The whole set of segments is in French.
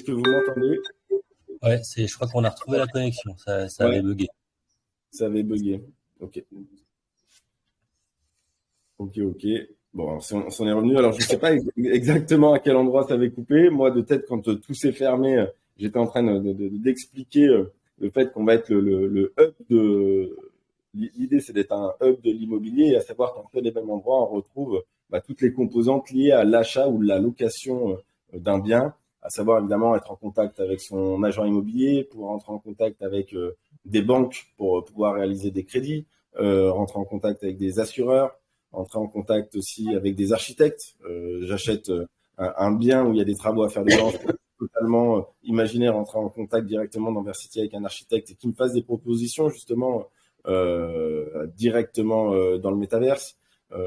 que vous m'entendez? Ouais, je crois qu'on a retrouvé la connexion. Ça Ouais, avait bugué. ça avait bugué. Ok. Ok. Bon, alors, si on est revenu. Alors, je ne sais pas exactement à quel endroit ça avait coupé. Moi, de tête, quand tout s'est fermé, j'étais en train d'expliquer le fait qu'on va être le hub de. L'idée, c'est d'être un hub de l'immobilier, et à savoir qu'en fait, des mêmes endroits, on retrouve toutes les composantes liées à l'achat ou la location d'un bien, à savoir évidemment être en contact avec son agent immobilier, pour rentrer en contact avec des banques pour pouvoir réaliser des crédits, rentrer en contact avec des assureurs, entrer en contact aussi avec des architectes. J'achète un bien où il y a des travaux à faire dedans. Je peux totalement imaginer rentrer en contact directement dans Versity avec un architecte et qui me fasse des propositions justement directement dans le métaverse. On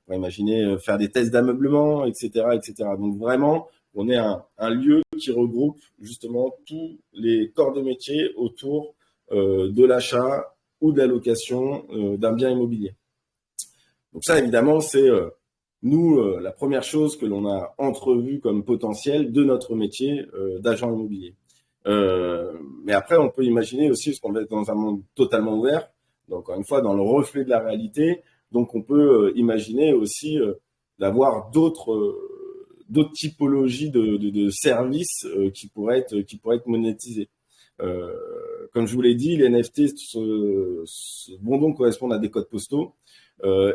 va imaginer faire des tests d'ameublement, etc., etc. Donc vraiment, on est un lieu qui regroupe justement tous les corps de métier autour de l'achat ou de la location d'un bien immobilier. Donc ça, évidemment, c'est nous la première chose que l'on a entrevue comme potentiel de notre métier d'agent immobilier. Mais après, on peut imaginer aussi, parce qu'on va être dans un monde totalement ouvert, donc encore une fois, dans le reflet de la réalité, donc on peut imaginer aussi d'avoir d'autres typologies de services qui pourraient être monétisés. Comme je vous l'ai dit, les NFT vont donc correspondre à des codes postaux.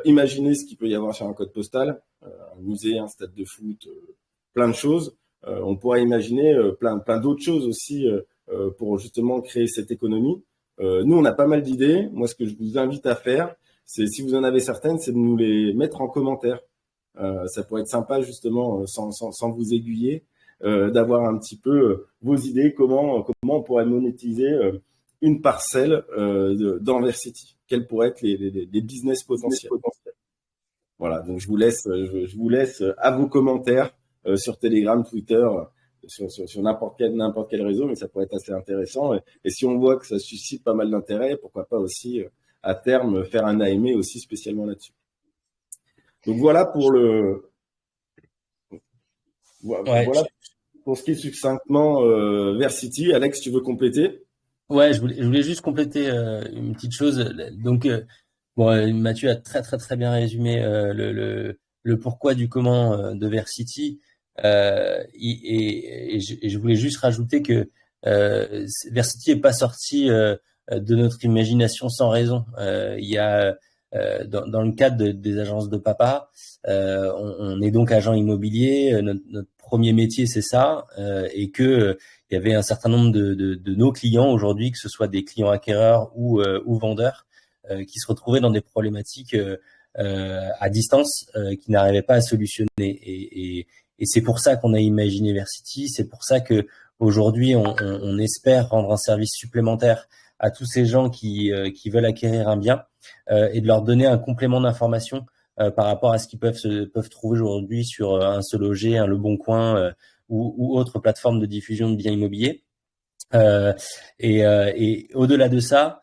Imaginez ce qu'il peut y avoir sur un code postal, un musée, un stade de foot, plein de choses. On pourrait imaginer plein d'autres choses aussi pour justement créer cette économie. Nous, on a pas mal d'idées. Moi, ce que je vous invite à faire, c'est, si vous en avez certaines, c'est de nous les mettre en commentaire. Ça pourrait être sympa justement, sans vous aiguiller, d'avoir un petit peu vos idées, comment on pourrait monétiser une parcelle d'Anversity. Quels pourraient être les business potentiels. Voilà, donc je vous laisse à vos commentaires sur Telegram, Twitter, sur n'importe quel réseau, mais ça pourrait être assez intéressant. Et si on voit que ça suscite pas mal d'intérêt, pourquoi pas aussi à terme faire un AME aussi spécialement là-dessus. Donc voilà Ouais, voilà pour ce qui est succinctement Versity. Alex, tu veux compléter? ouais, je voulais juste compléter une petite chose. Donc, bon, Mathieu a très très très bien résumé le pourquoi du comment de Versity. Et je voulais juste rajouter que Versity est pas sorti de notre imagination sans raison. Il y a dans le cadre des agences de papa, on est donc agent immobilier. Notre premier métier, c'est ça, et que il y avait un certain nombre de nos clients aujourd'hui, que ce soit des clients acquéreurs ou vendeurs, qui se retrouvaient dans des problématiques à distance qui n'arrivaient pas à solutionner. Et c'est pour ça qu'on a imaginé Versity. C'est pour ça que aujourd'hui on espère rendre un service supplémentaire à tous ces gens qui veulent acquérir un bien et de leur donner un complément d'information par rapport à ce qu'ils peuvent trouver aujourd'hui sur un Se Loger, un Le Bon Coin ou autre plateforme de diffusion de biens immobiliers. Et au-delà de ça,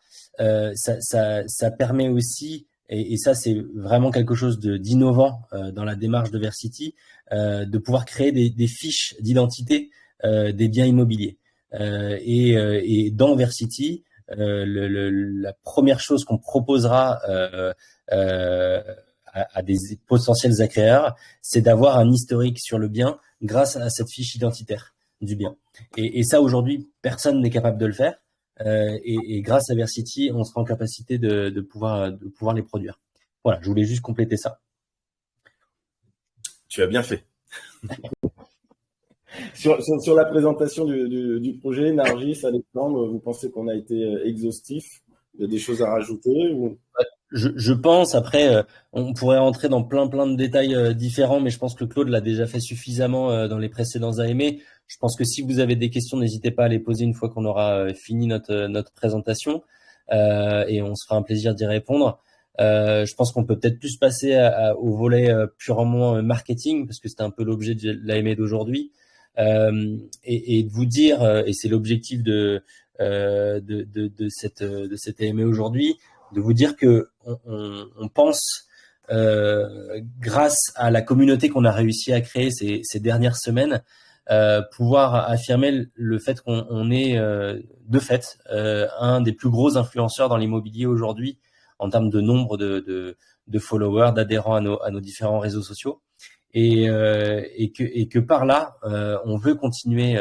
ça permet aussi, et ça c'est vraiment quelque chose d'innovant dans la démarche de Versity, de pouvoir créer des fiches d'identité des biens immobiliers. Et dans Versity, la première chose qu'on proposera à des potentiels acquéreurs, c'est d'avoir un historique sur le bien grâce à cette fiche identitaire du bien. Et ça, aujourd'hui, personne n'est capable de le faire. Et grâce à Versity, on sera en capacité de pouvoir les produire. Voilà, je voulais juste compléter ça. Tu as bien fait. Sur la présentation du projet, Nargis, Alexandre, vous pensez qu'on a été exhaustif? Il y a des choses à rajouter ou... Je pense, après, on pourrait entrer dans plein de détails différents, mais je pense que Claude l'a déjà fait suffisamment dans les précédents AME. Je pense que si vous avez des questions, n'hésitez pas à les poser une fois qu'on aura fini notre présentation, et on se fera un plaisir d'y répondre. Je pense qu'on peut peut-être plus passer au volet purement marketing, parce que c'était un peu l'objet de l'AME d'aujourd'hui, et de vous dire, et c'est l'objectif de cette AME aujourd'hui, de vous dire que on pense, grâce à la communauté qu'on a réussi à créer ces dernières semaines, pouvoir affirmer le fait qu'on est de fait un des plus gros influenceurs dans l'immobilier aujourd'hui en termes de nombre de followers, d'adhérents à nos différents réseaux sociaux, et que par là on veut continuer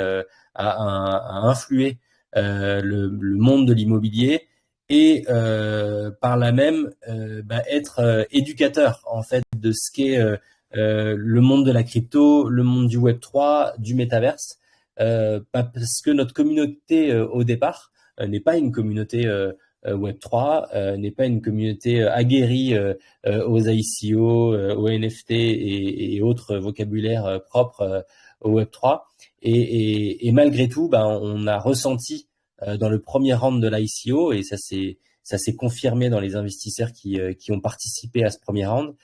à influer le monde de l'immobilier, et par là même être éducateur en fait de ce qu'est le monde de la crypto, le monde du Web3, du métaverse, parce que notre communauté au départ n'est pas une communauté Web3, n'est pas une communauté aguerrie aux ICO, aux NFT et autres vocabulaires propres au Web3. Et malgré tout, on a ressenti dans le premier round de l'ICO, et ça s'est confirmé dans les investisseurs qui ont participé à ce premier round,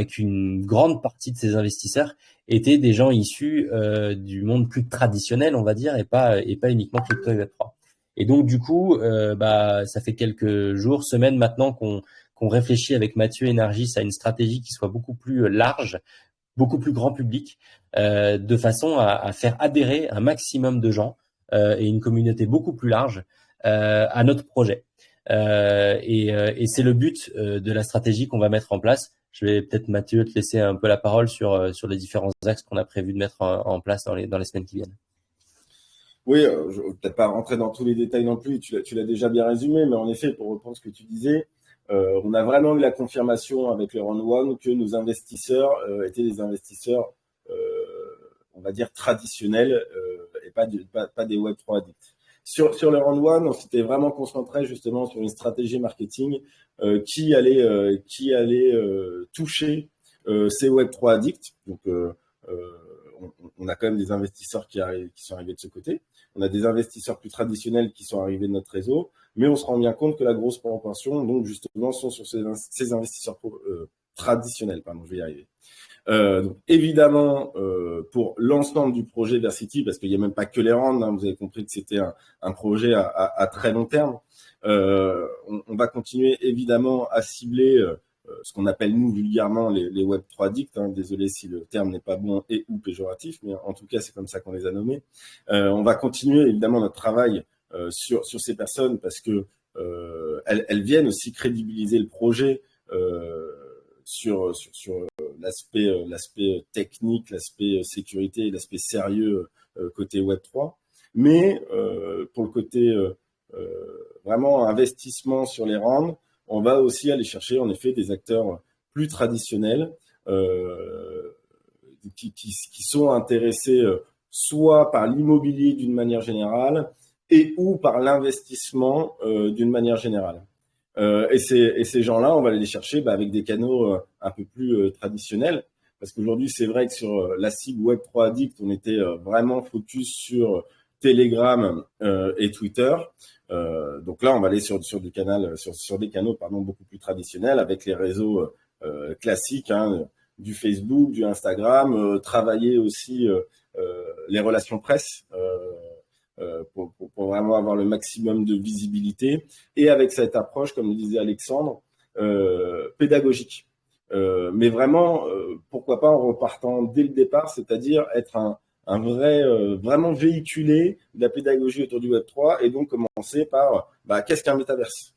qu'une grande partie de ces investisseurs étaient des gens issus du monde plus traditionnel, on va dire, et pas uniquement crypto et Web3. Et donc du coup, ça fait quelques jours, semaines maintenant qu'on réfléchit avec Mathieu et Nargis à une stratégie qui soit beaucoup plus large, beaucoup plus grand public, de façon à faire adhérer un maximum de gens et une communauté beaucoup plus large à notre projet. Et c'est le but de la stratégie qu'on va mettre en place. Je vais peut-être, Mathieu, te laisser un peu la parole sur les différents axes qu'on a prévu de mettre en place dans les semaines qui viennent. Oui, je ne vais peut-être pas rentrer dans tous les détails non plus, tu l'as déjà bien résumé, mais en effet, pour reprendre ce que tu disais, on a vraiment eu la confirmation avec le round one que nos investisseurs étaient des investisseurs, on va dire, traditionnels et pas des Web3 addicts. Sur le round one, on s'était vraiment concentré justement sur une stratégie marketing qui allait toucher ces Web3 addicts. Donc, on a quand même des investisseurs qui sont arrivés de ce côté. On a des investisseurs plus traditionnels qui sont arrivés de notre réseau, mais on se rend bien compte que la grosse proportion, donc justement, sont sur ces investisseurs traditionnels. Pardon, je vais y arriver. Donc évidemment, pour l'ensemble du projet Versity, parce qu'il n'y a même pas que les rounds, hein, vous avez compris que c'était un projet à très long terme, on va continuer évidemment à cibler ce qu'on appelle nous vulgairement les Web3 addicts. Hein, désolé si le terme n'est pas bon et ou péjoratif, mais en tout cas c'est comme ça qu'on les a nommés. On va continuer évidemment notre travail sur ces personnes parce que elles viennent aussi crédibiliser le projet sur l'aspect technique, l'aspect sécurité, l'aspect sérieux côté Web3. Mais pour le côté vraiment investissement sur les rounds, on va aussi aller chercher en effet des acteurs plus traditionnels qui sont intéressés soit par l'immobilier d'une manière générale et ou par l'investissement d'une manière générale. Et ces gens-là, on va aller les chercher avec des canaux un peu plus traditionnels. Parce qu'aujourd'hui, c'est vrai que sur la cible Web3 Addict, on était vraiment focus sur Telegram et Twitter. Donc là, on va aller sur des canaux beaucoup plus traditionnels avec les réseaux classiques, hein, du Facebook, du Instagram, travailler aussi les relations presse pour vraiment avoir le maximum de visibilité et avec cette approche, comme le disait Alexandre, pédagogique. Mais vraiment, pourquoi pas en repartant dès le départ, c'est-à-dire être vraiment véhiculer de la pédagogie autour du Web3 et donc commencer par qu'est-ce qu'un métaverse ?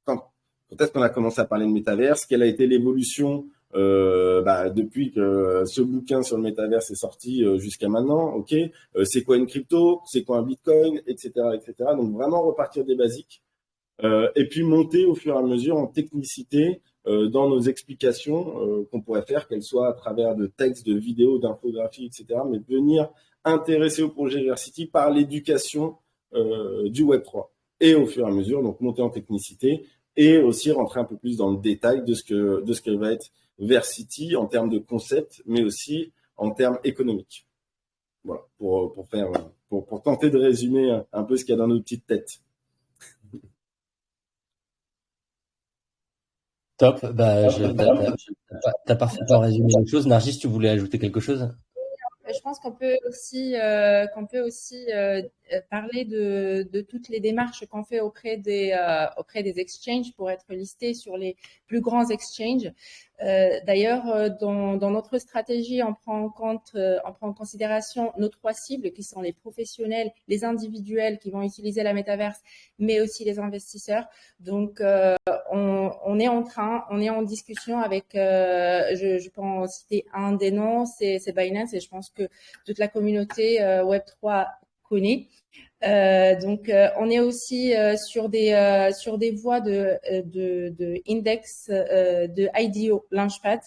Quand est-ce qu'on a commencé à parler de métaverse ? Quelle a été l'évolution depuis que ce bouquin sur le métaverse est sorti jusqu'à maintenant, ok, c'est quoi une crypto, c'est quoi un bitcoin, etc., etc. Donc vraiment repartir des basiques et puis monter au fur et à mesure en technicité dans nos explications qu'on pourrait faire, qu'elles soient à travers de textes, de vidéos, d'infographies, etc., mais venir intéresser au projet Versity par l'éducation du Web3 et au fur et à mesure, donc monter en technicité et aussi rentrer un peu plus dans le détail de ce que va être Versity en termes de concept, mais aussi en termes économiques. Voilà, pour tenter de résumer un peu ce qu'il y a dans nos petites têtes. Top, t'as parfaitement résumé les choses. Nargis, tu voulais ajouter quelque chose ? Je pense qu'on peut aussi parler de toutes les démarches qu'on fait auprès des exchanges pour être listés sur les plus grands exchanges. D'ailleurs, dans notre stratégie, on prend en considération nos 3 cibles qui sont les professionnels, les individuels qui vont utiliser la métaverse, mais aussi les investisseurs. Donc, on est en discussion avec, je peux en citer un des noms, c'est Binance, et je pense que toute la communauté Web3 connaît. On est aussi sur des voies de index de IDO Launchpad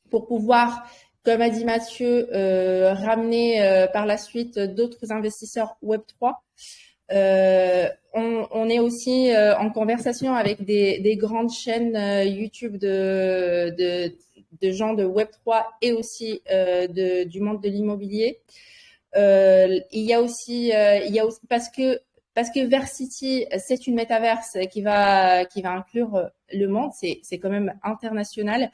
pour pouvoir, comme a dit Mathieu, ramener par la suite d'autres investisseurs Web3. On est aussi en conversation avec des grandes chaînes YouTube de gens de Web3 et aussi du monde de l'immobilier. Il y a aussi parce que Versity, c'est une métaverse qui va inclure le monde, c'est quand même international.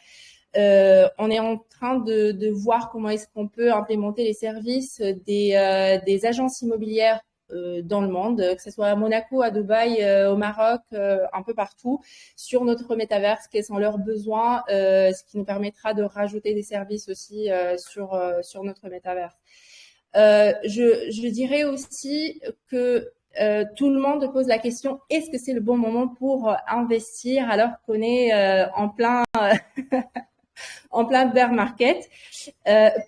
On est en train de voir comment est-ce qu'on peut implémenter les services des agences immobilières dans le monde, que ce soit à Monaco, à Dubaï, au Maroc, un peu partout, sur notre métaverse, quels sont leurs besoins, ce qui nous permettra de rajouter des services aussi sur notre métaverse. Je dirais aussi que tout le monde pose la question, est-ce que c'est le bon moment pour investir alors qu'on est en plein bear market?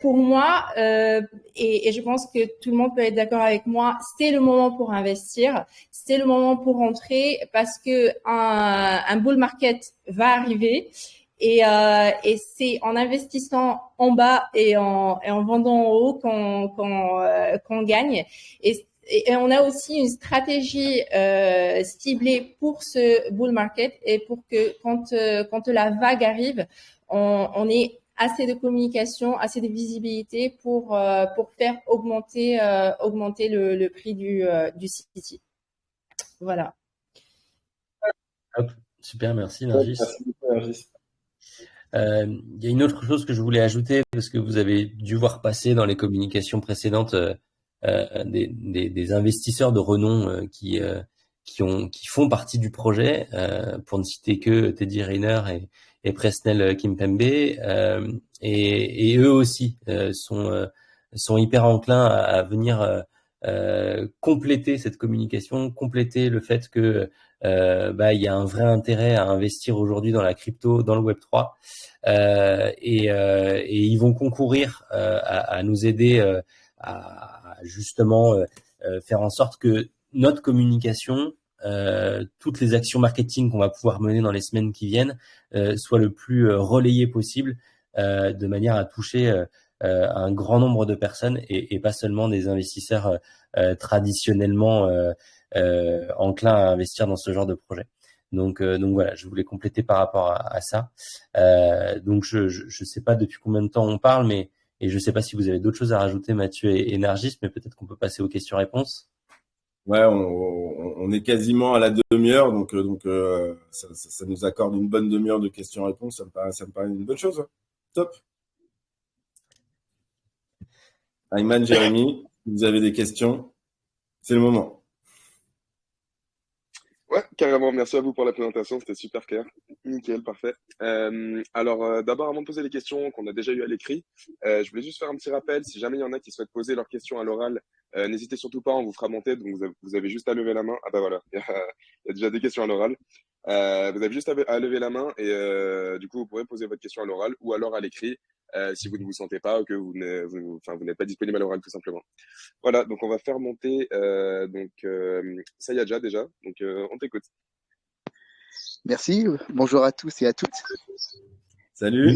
Pour moi, et je pense que tout le monde peut être d'accord avec moi, c'est le moment pour investir, c'est le moment pour entrer parce que un bull market va arriver. Et c'est en investissant en bas et en vendant en haut qu'on gagne. Et on a aussi une stratégie ciblée pour ce bull market et pour que quand la vague arrive, on ait assez de communication, assez de visibilité pour faire augmenter le prix du City. Voilà. Hop, super, merci Nargis. Merci beaucoup, Nargis. Il y a une autre chose que je voulais ajouter, parce que vous avez dû voir passer dans les communications précédentes des investisseurs de renom qui font partie du projet, pour ne citer que Teddy Riner et Presnel Kimpembe, et eux aussi sont hyper enclins à venir compléter cette communication, compléter le fait que il y a un vrai intérêt à investir aujourd'hui dans la crypto, dans le Web3, et ils vont concourir à nous aider à justement faire en sorte que notre communication, toutes les actions marketing qu'on va pouvoir mener dans les semaines qui viennent, soient le plus relayées possible, de manière à toucher un grand nombre de personnes et pas seulement des investisseurs traditionnellement enclins à investir dans ce genre de projet. Donc voilà, je voulais compléter par rapport à ça. Donc je sais pas depuis combien de temps on parle, mais et je sais pas si vous avez d'autres choses à rajouter, Mathieu et Nargis, mais peut-être qu'on peut passer aux questions-réponses. Ouais, on est quasiment à la demi-heure, donc ça nous accorde une bonne demi-heure de questions-réponses. Ça me paraît une bonne chose. Top. Ayman, Jérémy, vous avez des questions? C'est le moment. Ouais, carrément. Merci à vous pour la présentation. C'était super clair. Nickel, parfait. D'abord, avant de poser les questions qu'on a déjà eues à l'écrit, je voulais juste faire un petit rappel. Si jamais il y en a qui souhaitent poser leurs questions à l'oral, n'hésitez surtout pas, on vous fera monter. Donc, vous avez juste à lever la main. Ah bah voilà, il y a déjà des questions à l'oral. Vous avez juste à lever la main et du coup, vous pourrez poser votre question à l'oral ou alors à l'écrit si vous ne vous sentez pas ou que vous n'êtes pas disponible à l'oral tout simplement. Voilà, donc on va faire monter Sayadja déjà. Donc on t'écoute. Merci, bonjour à tous et à toutes. Salut.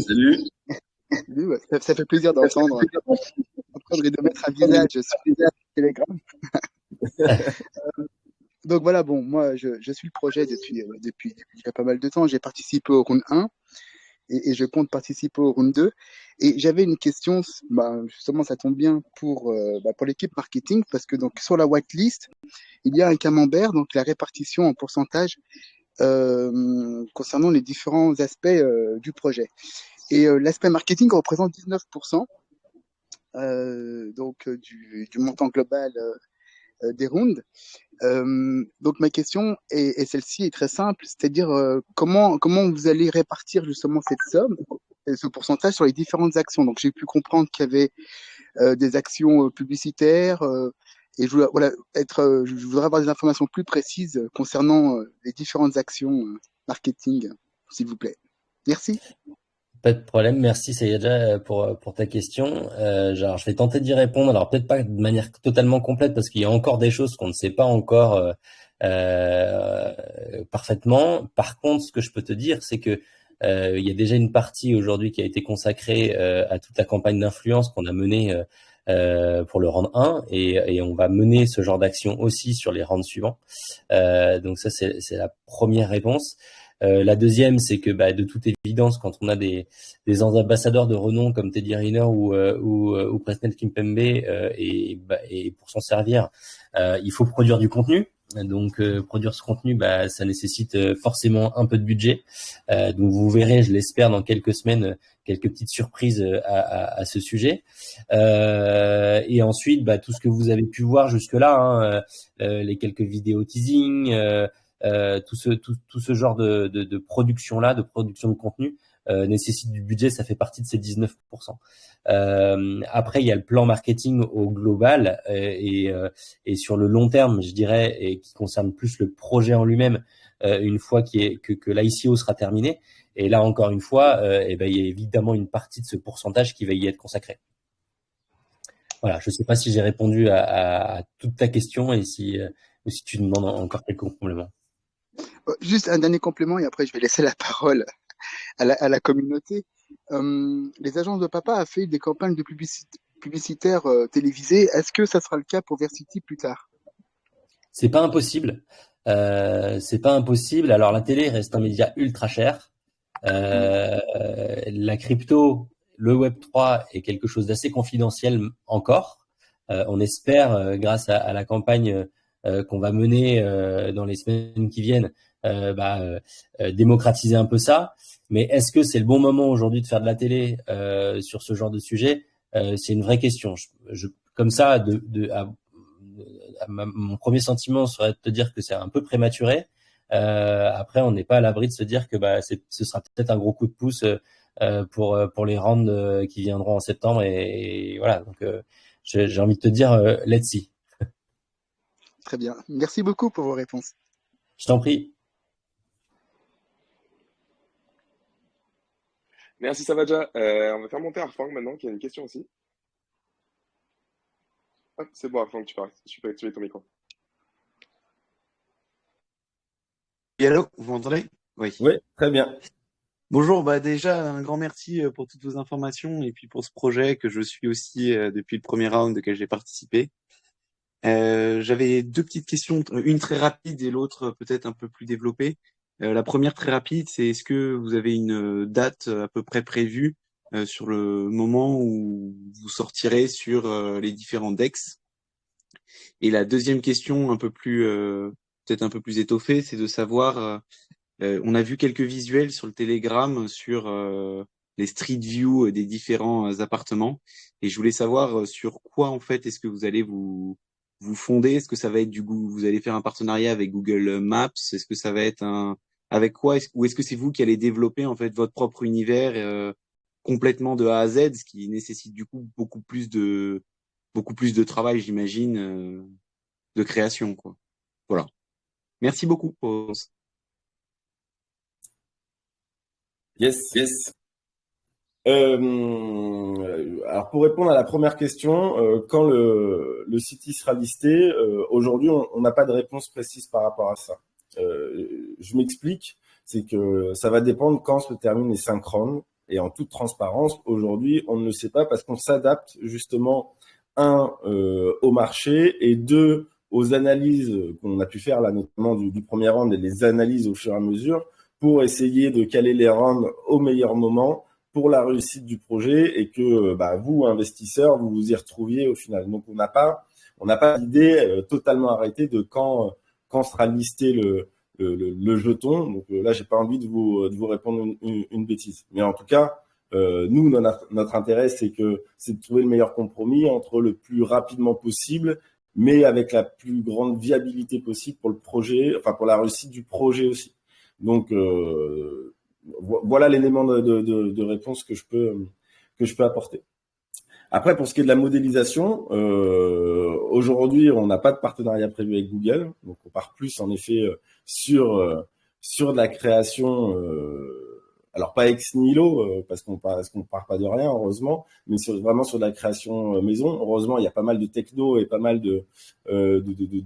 Ça fait plaisir d'entendre et de mettre un visage sur Telegram. Donc voilà, bon, moi je suis le projet depuis déjà pas mal de temps. J'ai participé au round 1 et je compte participer au round 2. Et j'avais une question, justement ça tombe bien pour l'équipe marketing, parce que donc sur la whitelist, il y a un camembert, donc la répartition en pourcentage concernant les différents aspects du projet. Et l'aspect marketing représente 19% du montant global des rounds. Donc ma question est celle-ci est très simple, c'est-à-dire comment vous allez répartir justement cette somme, ce pourcentage sur les différentes actions. Donc j'ai pu comprendre qu'il y avait des actions publicitaires et je voudrais, voilà, je voudrais avoir des informations plus précises concernant les différentes actions marketing, s'il vous plaît. Merci. Pas de problème, merci Sayedja pour ta question. Genre, je vais tenter d'y répondre. Alors peut-être pas de manière totalement complète parce qu'il y a encore des choses qu'on ne sait pas encore parfaitement. Par contre, ce que je peux te dire, c'est que il y a déjà une partie aujourd'hui qui a été consacrée à toute la campagne d'influence qu'on a menée pour le round 1 et on va mener ce genre d'action aussi sur les rounds suivants. Donc ça c'est la première réponse. La deuxième, c'est que de toute évidence, quand on a des ambassadeurs de renom comme Teddy Riner ou Presnel Kimpembe et pour s'en servir, il faut produire du contenu. Donc produire ce contenu, ça nécessite forcément un peu de budget. Donc vous verrez, je l'espère, dans quelques semaines, quelques petites surprises à ce sujet. Et ensuite, tout ce que vous avez pu voir jusque-là, les quelques vidéos teasing. Tout ce genre de production-là, de production de contenu, nécessite du budget, ça fait partie de ces 19%. Après, il y a le plan marketing au global et sur le long terme, je dirais, et qui concerne plus le projet en lui-même, une fois que l'ICO sera terminé. Et là, encore une fois, il y a évidemment une partie de ce pourcentage qui va y être consacrée. Voilà, je ne sais pas si j'ai répondu à toute ta question et si tu demandes encore quelques compléments. Juste un dernier complément et après je vais laisser la parole à la communauté. Les agences de papa a fait des campagnes de publicitaires télévisées. Est-ce que ça sera le cas pour Versity plus tard? C'est pas impossible. C'est pas impossible. Alors la télé reste un média ultra cher. La crypto, le Web3 est quelque chose d'assez confidentiel encore. On espère, grâce à la campagne qu'on va mener dans les semaines qui viennent, démocratiser un peu ça. Mais est-ce que c'est le bon moment aujourd'hui de faire de la télé sur ce genre de sujet? C'est une vraie question. Comme ça, mon premier sentiment serait de te dire que c'est un peu prématuré. Après, on n'est pas à l'abri de se dire que ce sera peut-être un gros coup de pouce pour les rounds qui viendront en septembre. Et voilà, donc j'ai envie de te dire, let's see. Très bien. Merci beaucoup pour vos réponses. Je t'en prie. Merci Savadja. On va faire monter Arfang maintenant, qui a une question aussi. Hop, c'est bon Arfang, tu peux activer ton micro. Et allô, vous m'entendez? Oui. Oui, très bien. Bonjour, déjà un grand merci pour toutes vos informations et puis pour ce projet que je suis aussi depuis le premier round auquel j'ai participé. J'avais deux petites questions, une très rapide et l'autre peut-être un peu plus développée. La première très rapide, c'est est-ce que vous avez une date à peu près prévue sur le moment où vous sortirez sur les différents DEX? Et la deuxième question, un peu plus peut-être un peu plus étoffée, c'est de savoir, on a vu quelques visuels sur le Telegram sur les street view des différents appartements, et je voulais savoir sur quoi en fait est-ce que vous allez vous fonder. Est-ce que ça va être vous allez faire un partenariat avec Google Maps? Est-ce que ça va être avec quoi? Ou est-ce que c'est vous qui allez développer en fait votre propre univers complètement de A à Z, ce qui nécessite du coup beaucoup plus de travail, j'imagine, de création, quoi. Voilà. Merci beaucoup pour... Yes. Alors pour répondre à la première question, quand le site sera listé, aujourd'hui on n'a pas de réponse précise par rapport à ça. Je m'explique, c'est que ça va dépendre quand se terminent les 5 rounds, et en toute transparence, aujourd'hui on ne le sait pas parce qu'on s'adapte justement au marché et deux aux analyses qu'on a pu faire là notamment du premier round et les analyses au fur et à mesure pour essayer de caler les rounds au meilleur moment pour la réussite du projet et que vous, investisseurs, vous vous y retrouviez au final. Donc, on n'a pas d'idée totalement arrêtée de quand sera listé le jeton. Donc là, j'ai pas envie de vous répondre une bêtise. Mais en tout cas, nous, notre intérêt, c'est de trouver le meilleur compromis entre le plus rapidement possible mais avec la plus grande viabilité possible pour le projet, enfin pour la réussite du projet aussi. Donc voilà l'élément de réponse que je peux apporter. Après, pour ce qui est de la modélisation, aujourd'hui, on n'a pas de partenariat prévu avec Google, donc on part plus en effet sur de la création, alors pas ex nihilo, parce qu'on part pas de rien, heureusement, mais vraiment sur de la création maison. Heureusement, il y a pas mal de techno et pas mal de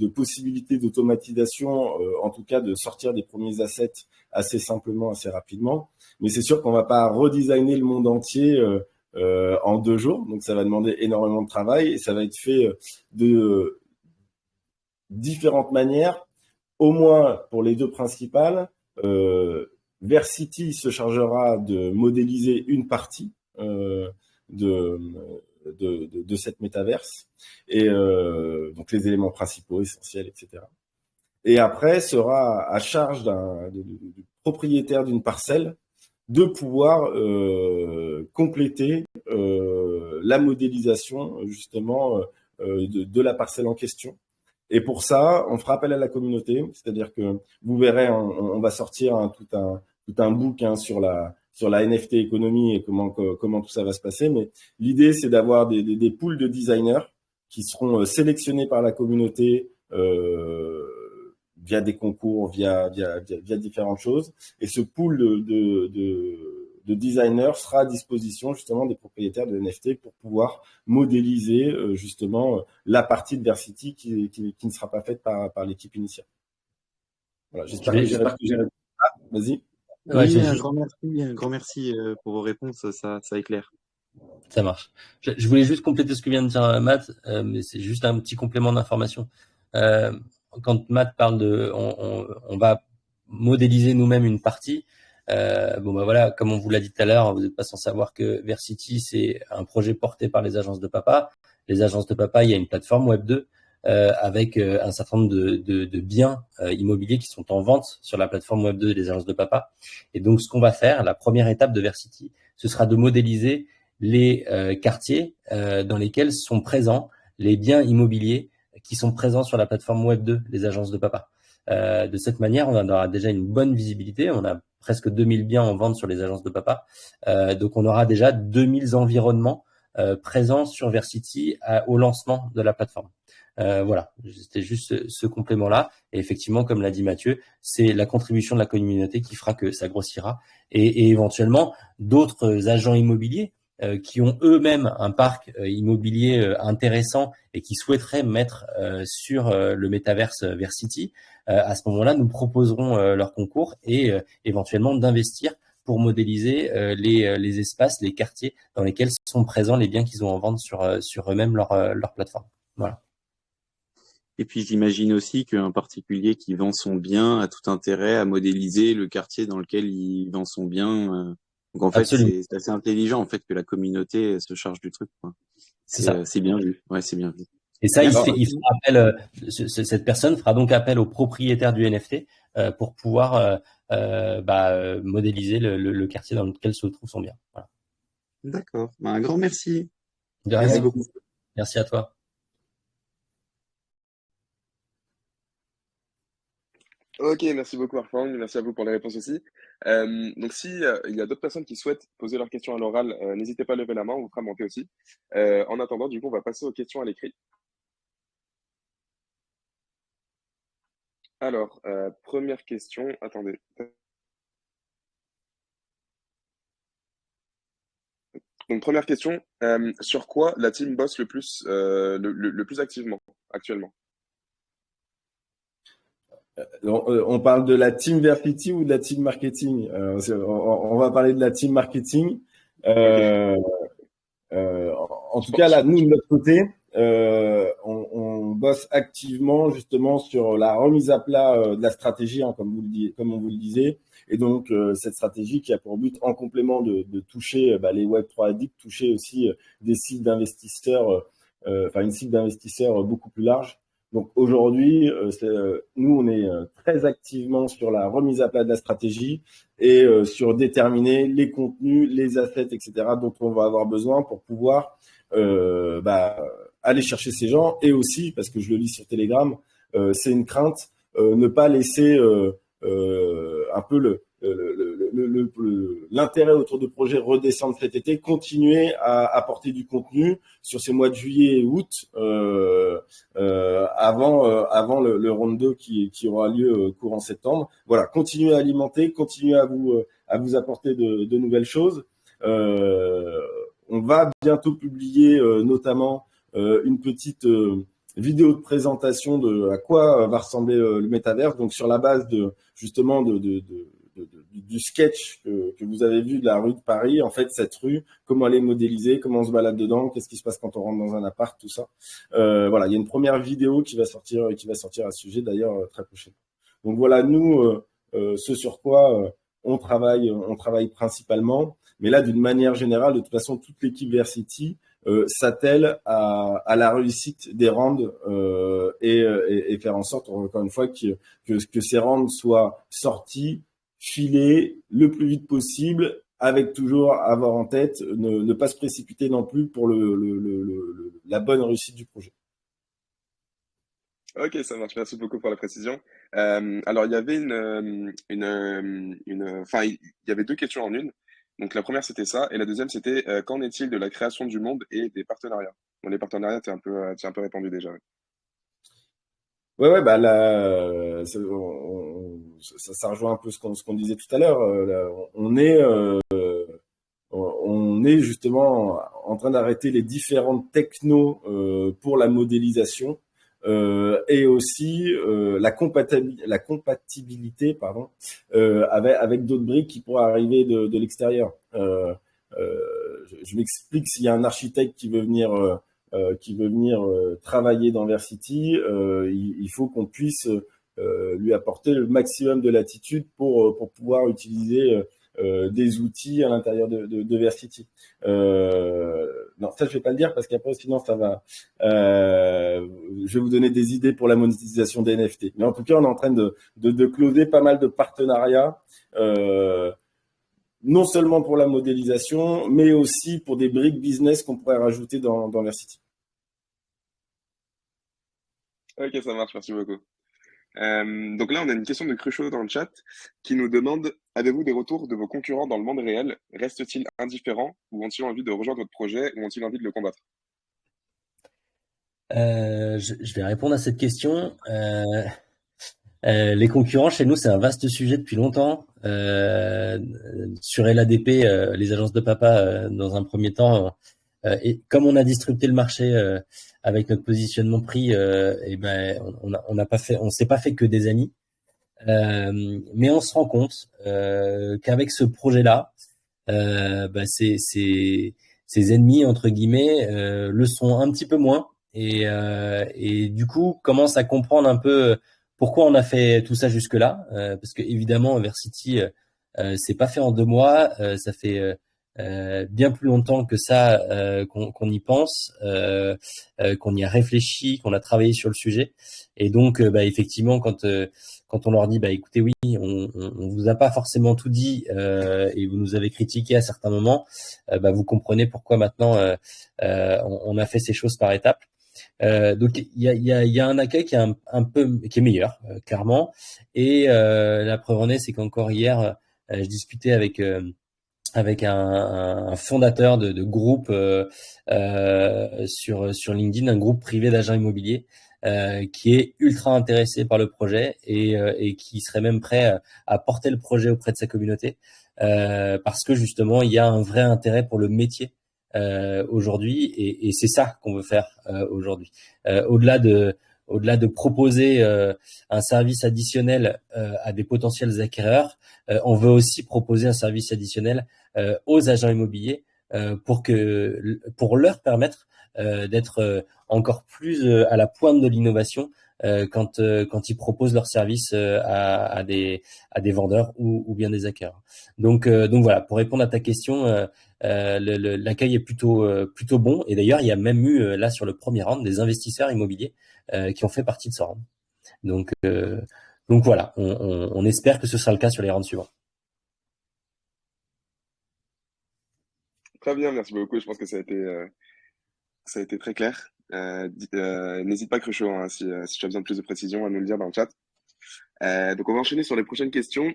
possibilités d'automatisation, en tout cas de sortir des premiers assets assez simplement, assez rapidement. Mais c'est sûr qu'on va pas redesigner le monde entier en 2 jours, donc ça va demander énormément de travail et ça va être fait de différentes manières, au moins pour les 2 principales. Versity se chargera de modéliser une partie de cette métaverse et donc les éléments principaux, essentiels, etc. Et après sera à charge du propriétaire d'une parcelle de pouvoir compléter la modélisation justement de la parcelle en question. Et pour ça, on fera appel à la communauté, c'est-à-dire que vous verrez, on va sortir tout un book sur la NFT économie et comment tout ça va se passer. Mais l'idée, c'est d'avoir des pools de designers qui seront sélectionnés par la communauté via des concours, via différentes choses. Et ce pool de designers sera à disposition justement des propriétaires de NFT pour pouvoir modéliser justement la partie de Versity qui ne sera pas faite par l'équipe initiale. Voilà, j'espère que j'ai répondu. Ah, vas-y. Ouais, oui, un grand merci pour vos réponses, ça éclaire. Ça marche. Je voulais juste compléter ce que vient de dire Matt, mais c'est juste un petit complément d'information. Quand Matt parle on va modéliser nous-mêmes une partie, voilà, comme on vous l'a dit tout à l'heure, vous n'êtes pas sans savoir que Versity, c'est un projet porté par les agences de papa. Les agences de papa, il y a une plateforme Web2 avec un certain nombre de biens immobiliers qui sont en vente sur la plateforme Web2 des agences de papa. Et donc, ce qu'on va faire, la première étape de Versity, ce sera de modéliser les quartiers dans lesquels sont présents les biens immobiliers qui sont présents sur la plateforme Web2 des agences de papa. De cette manière, on aura déjà une bonne visibilité. On a presque 2000 biens en vente sur les agences de papa. Donc, on aura déjà 2000 environnements présents sur Versity au lancement de la plateforme. Voilà, c'était juste ce complément-là. Et effectivement, comme l'a dit Mathieu, c'est la contribution de la communauté qui fera que ça grossira. Et éventuellement, d'autres agents immobiliers qui ont eux-mêmes un parc immobilier intéressant et qui souhaiteraient mettre sur le métaverse Versity, à ce moment-là, nous proposerons leur concours et éventuellement d'investir pour modéliser les espaces, les quartiers dans lesquels sont présents les biens qu'ils ont en vente sur eux-mêmes leur plateforme. Voilà. Et puis j'imagine aussi qu'un particulier qui vend son bien a tout intérêt à modéliser le quartier dans lequel il vend son bien. Donc en fait, c'est assez intelligent en fait que la communauté se charge du truc, quoi. C'est bien vu. Ouais, c'est bien vu. Et ça, il fera appel. Cette personne fera donc appel au propriétaire du NFT pour pouvoir modéliser le quartier dans lequel se trouve son bien. Voilà. D'accord. Un grand merci. De rien. Merci beaucoup. Merci à toi. Ok, merci beaucoup Arfang, merci à vous pour les réponses aussi. Donc si il y a d'autres personnes qui souhaitent poser leurs questions à l'oral, n'hésitez pas à lever la main, on vous fera monter aussi. En attendant, du coup, on va passer aux questions à l'écrit. Alors, première question, attendez. Donc première question, sur quoi la team bosse le plus activement actuellement? On parle de la team Versity ou de la team marketing? On va parler de la team marketing. En tout cas, là, nous, de notre côté, on bosse activement justement sur la remise à plat de la stratégie, hein, comme on vous le disait. Et donc, cette stratégie qui a pour but, en complément de toucher les Web3 addicts, toucher aussi des cibles d'investisseurs, une cible d'investisseurs beaucoup plus large. Donc aujourd'hui, nous, on est très activement sur la remise à plat de la stratégie et sur déterminer les contenus, les assets, etc. dont on va avoir besoin pour pouvoir aller chercher ces gens, et aussi, parce que je le lis sur Telegram, c'est une crainte, ne pas laisser un peu l'intérêt autour de projets redescendre cet été, continuer à apporter du contenu sur ces mois de juillet et août, avant le round 2 qui aura lieu courant septembre. Voilà, continuer à alimenter, continuer à vous apporter de nouvelles choses. On va bientôt publier notamment une petite vidéo de présentation de à quoi va ressembler le métaverse, donc sur la base justement du sketch que vous avez vu de la rue de Paris. En fait, cette rue, comment elle est modélisée, comment on se balade dedans, qu'est-ce qui se passe quand on rentre dans un appart, tout ça. Voilà, il y a une première vidéo qui va sortir à ce sujet d'ailleurs très prochainement. Donc voilà, nous, ce sur quoi on travaille principalement. Mais là, d'une manière générale, de toute façon, toute l'équipe Versity s'attelle à la réussite des rounds et faire en sorte, encore une fois, que ces rounds soient sortis, filés le plus vite possible, avec toujours avoir en tête ne pas se précipiter non plus pour la bonne réussite du projet. Ok, ça marche. Merci beaucoup pour la précision. Alors, il y avait enfin, il y avait deux questions en une. Donc, la première, c'était ça. Et la deuxième, c'était qu'en est-il de la création du monde et des partenariats? Bon, les partenariats, t'es un peu répandu déjà. Ouais. Ouais, bah là, ça rejoint un peu ce qu'on disait tout à l'heure. On est justement en train d'arrêter les différentes technos pour la modélisation et aussi la compatibilité, pardon, avec d'autres briques qui pourraient arriver de l'extérieur. Je m'explique, s'il y a un architecte qui veut venir travailler dans Versity, il faut qu'on puisse lui apporter le maximum de latitude pour pouvoir utiliser des outils à l'intérieur de Versity. Non, ça je vais pas le dire parce qu'après sinon ça va. Je vais vous donner des idées pour la monétisation des NFT. Mais en tout cas, on est en train de closer pas mal de partenariats. Non seulement pour la modélisation, mais aussi pour des briques business qu'on pourrait rajouter dans Versity. Ok, ça marche. Merci beaucoup. Donc là, on a une question de Cruchot dans le chat qui nous demande: avez-vous des retours de vos concurrents dans le monde réel? Restent-ils indifférents ou ont-ils envie de rejoindre votre projet ou ont-ils envie de le combattre? Je vais répondre à cette question. Les concurrents chez nous, c'est un vaste sujet depuis longtemps. Sur LADP, les agences de papa, dans un premier temps, et comme on a disrupté le marché avec notre positionnement prix, et ben on s'est pas fait que des amis. Mais on se rend compte qu'avec ce projet-là, ces ennemis entre guillemets le sont un petit peu moins et du coup commencent à comprendre un peu pourquoi on a fait tout ça jusque-là, parce que évidemment Versity c'est pas fait en 2 mois, ça fait bien plus longtemps que ça qu'on y pense, qu'on y a réfléchi, qu'on a travaillé sur le sujet. Et donc, effectivement, quand on leur dit, écoutez, oui, on vous a pas forcément tout dit et vous nous avez critiqué à certains moments, vous comprenez pourquoi maintenant on a fait ces choses par étapes. Donc il y a un accueil qui est qui est meilleur, clairement. Et la preuve en est, c'est qu'encore hier, je discutais avec un fondateur de groupe sur LinkedIn, un groupe privé d'agents immobiliers qui est ultra intéressé par le projet et qui serait même prêt à porter le projet auprès de sa communauté parce que justement il y a un vrai intérêt pour le métier aujourd'hui et c'est ça qu'on veut faire aujourd'hui. Au-delà de proposer un service additionnel à des potentiels acquéreurs, on veut aussi proposer un service additionnel aux agents immobiliers pour leur permettre d'être encore plus à la pointe de l'innovation quand ils proposent leurs services à des vendeurs ou bien des acquéreurs. Donc voilà, pour répondre à ta question, l'accueil est plutôt bon. Et d'ailleurs, il y a même eu là sur le premier round des investisseurs immobiliers qui ont fait partie de ce round. Donc voilà, on espère que ce sera le cas sur les rounds suivants. Très bien, merci beaucoup. Je pense que ça a été très clair. N'hésite pas, Cruchot, hein, si tu as besoin de plus de précision, à nous le dire dans le chat. Donc, on va enchaîner sur les prochaines questions.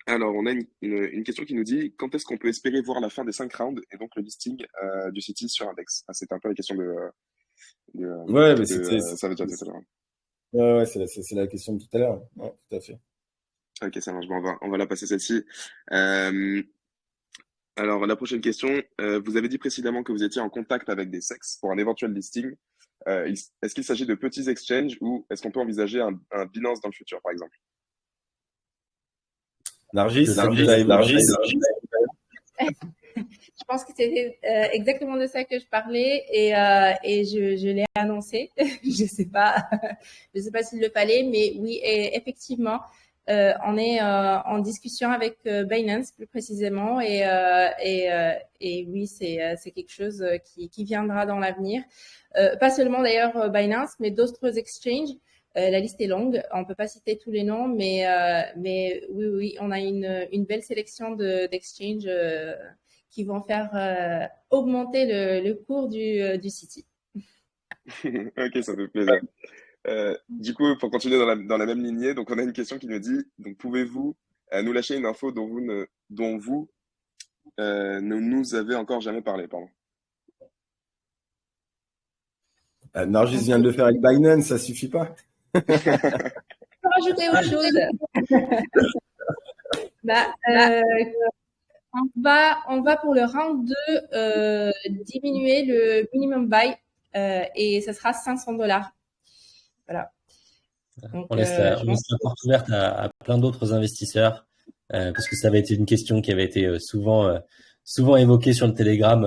Alors, on a une question qui nous dit quand est-ce qu'on peut espérer voir la fin des 5 rounds et donc le listing du City sur Index? C'était un peu la question Ouais, mais ça veut dire tout à l'heure. ouais, c'est la question de tout à l'heure. Ouais, tout à fait. Ok, ça marche. Bon, on va la passer celle-ci. Alors, la prochaine question. Vous avez dit précédemment que vous étiez en contact avec des sexes pour un éventuel listing. Est-ce qu'il s'agit de petits exchanges ou est-ce qu'on peut envisager un Binance dans le futur, par exemple? Nargis, Je pense que c'était exactement de ça que je parlais et je l'ai annoncé. Je sais pas s'il le fallait, mais oui, effectivement, on est en discussion avec Binance plus précisément et oui, c'est quelque chose qui viendra dans l'avenir. Pas seulement d'ailleurs Binance, mais d'autres exchanges. La liste est longue, on peut pas citer tous les noms, mais oui, on a une belle sélection d'exchanges qui vont faire augmenter le cours du City. Ok, ça fait plaisir. Du coup, pour continuer dans la même lignée, donc on a une question qui nous dit, donc pouvez-vous nous lâcher une info dont vous ne nous avez encore jamais parlé, pardon. Nargis vient de le faire avec Binance, ça suffit pas. Je peux rajouter autre chose. On va pour le round 2 diminuer le minimum buy et ça sera $500. Voilà. Donc, on laisse la porte ouverte à plein d'autres investisseurs parce que ça avait été une question qui avait été souvent évoquée sur le Telegram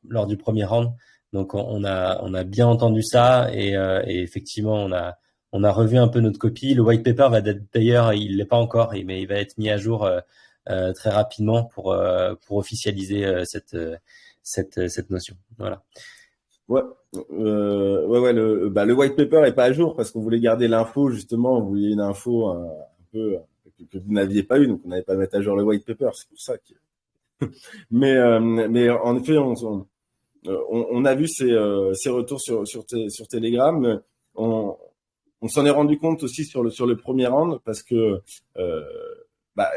lors du premier round. Donc on a bien entendu ça et effectivement on a revu un peu notre copie. Le white paper va d'ailleurs, il l'est pas encore, mais il va être mis à jour très rapidement pour officialiser cette notion. Voilà. Ouais, le white paper est pas à jour parce qu'on voulait garder l'info justement, on voulait une info un peu que vous n'aviez pas eu, donc on n'avait pas mettre à jour le white paper, c'est pour ça que. mais en effet, on a vu ces retours sur Telegram. On s'en est rendu compte aussi sur le premier round parce que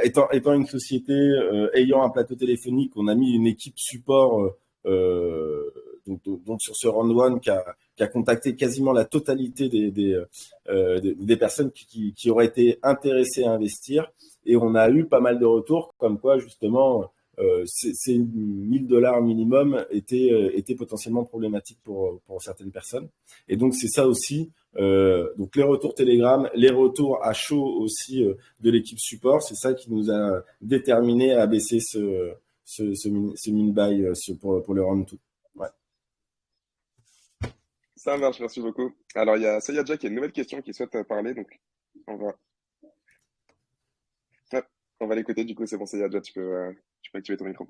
étant une société ayant un plateau téléphonique, on a mis une équipe support donc sur ce round one qui a contacté quasiment la totalité des personnes qui auraient été intéressées à investir, et on a eu pas mal de retours comme quoi justement ces $1000 minimum étaient potentiellement problématiques pour certaines personnes. Et donc c'est ça aussi, donc les retours Telegram, les retours à chaud aussi de l'équipe support, c'est ça qui nous a déterminé à baisser ce min buy pour le round 2. Ouais. Ça marche, merci beaucoup. Alors, il y a Sayadja qui a une nouvelle question qui souhaite parler, donc on va l'écouter. Du coup, c'est bon, Sayadja, tu peux activer ton micro.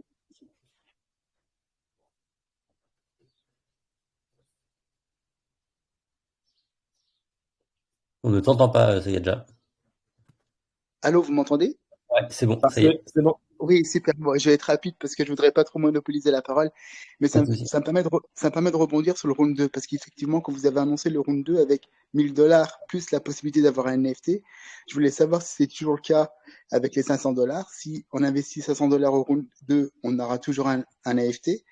On ne t'entend pas, Sayadja. Allô, vous m'entendez? Ouais, c'est bon. Parfait, c'est bon. Oui, super. Bon, je vais être rapide parce que je voudrais pas trop monopoliser la parole, mais ça me permet de rebondir sur le round 2 parce qu'effectivement, quand vous avez annoncé le round 2 avec $1000 plus la possibilité d'avoir un NFT, je voulais savoir si c'est toujours le cas avec les $500. Si on investit $500 au round 2, on aura toujours un NFT.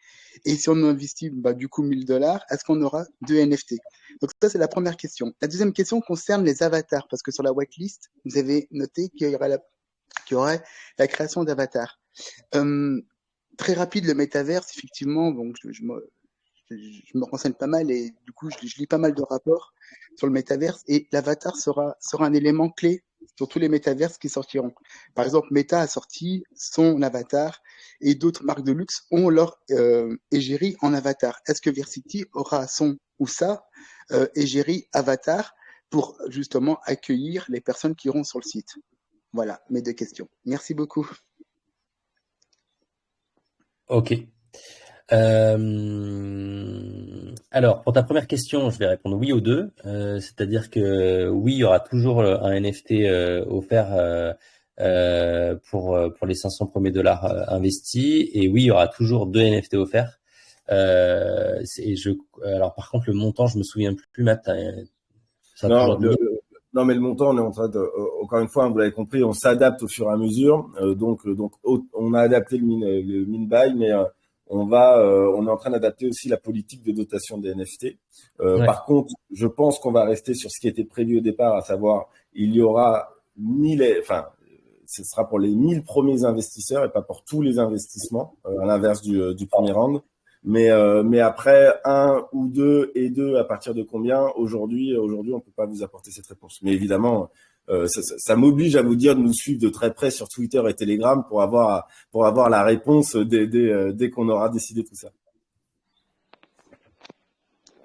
Et si on investit du coup $1000, est-ce qu'on aura 2 NFT? Donc ça, c'est la première question. La deuxième question concerne les avatars parce que sur la whitelist, vous avez noté qu'il y aurait la création d'avatars. Très rapide, le métaverse, effectivement, donc je me renseigne pas mal et du coup, je lis pas mal de rapports sur le métaverse et l'avatar sera un élément clé sur tous les métaverses qui sortiront. Par exemple, Meta a sorti son avatar et d'autres marques de luxe ont leur égérie en avatar. Est-ce que Versity aura son ou sa égérie avatar pour justement accueillir les personnes qui iront sur le site? Voilà mes 2 questions. Merci beaucoup. Ok. Alors, pour ta première question, je vais répondre oui aux deux. C'est-à-dire que oui, il y aura toujours un NFT offert pour les $500 premiers investis. Et oui, il y aura toujours 2 NFT offerts. Alors par contre, le montant, je me souviens plus, Matt. Ça a Non, toujours donné. non, mais le montant, on est en train de, encore une fois, vous l'avez compris, on s'adapte au fur et à mesure. Donc, on a adapté le min buy, mais on est en train d'adapter aussi la politique de dotation des NFT. Ouais. Par contre, je pense qu'on va rester sur ce qui était prévu au départ, à savoir, il y aura 1000, enfin, ce sera pour les 1000 premiers investisseurs et pas pour tous les investissements, à l'inverse du premier round. Mais après, un ou deux et deux, à partir de combien? Aujourd'hui, on peut pas vous apporter cette réponse. Mais évidemment, ça m'oblige à vous dire de nous suivre de très près sur Twitter et Telegram pour avoir la réponse dès qu'on aura décidé tout ça.